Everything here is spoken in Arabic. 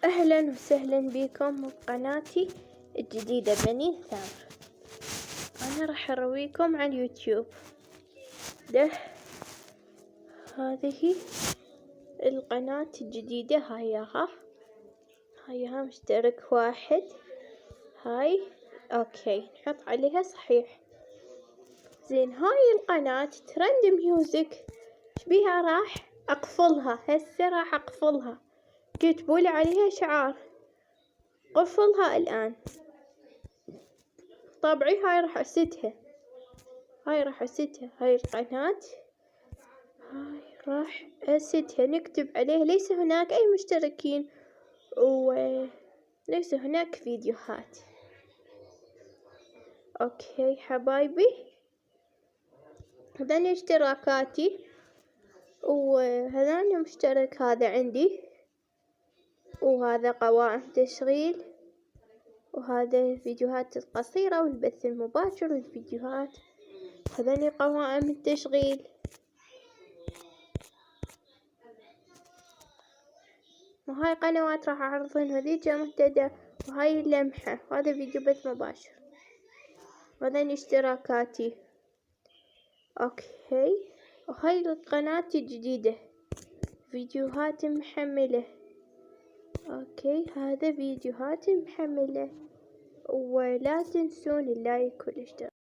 أهلا وسهلا بكم بقناتي الجديدة بنين ثامر. أنا راح أرويكم عن يوتيوب هذه القناة الجديدة. هايها مشترك واحد. هاي أوكي نحط عليها صحيح. زين هاي القناة ترند ميوزك. شبيها راح أقفلها هسه، راح أقفلها. كتبولي عليها شعار قفلها الآن. طبعي هاي راح أسدها، هاي القناة هاي راح أسدها. نكتب عليه ليس هناك أي مشتركين وليس هناك فيديوهات. أوكي حبايبي، هذني اشتراكاتي وهذا مشترك هذا عندي، وهذا قوائم تشغيل، وهذا الفيديوهات القصيرة والبث المباشر والفيديوهات. هذني قوائم التشغيل، وهاي قنوات راح أعرضهن. هذيك منتدى، وهاي اللمحة، وهذا فيديو بث مباشر، وهذني اشتراكاتي. أوكي، وهاي القناة الجديدة فيديوهات محملة. أوكي هذا فيديوهات محملة، ولا تنسون اللايك والاشتراك.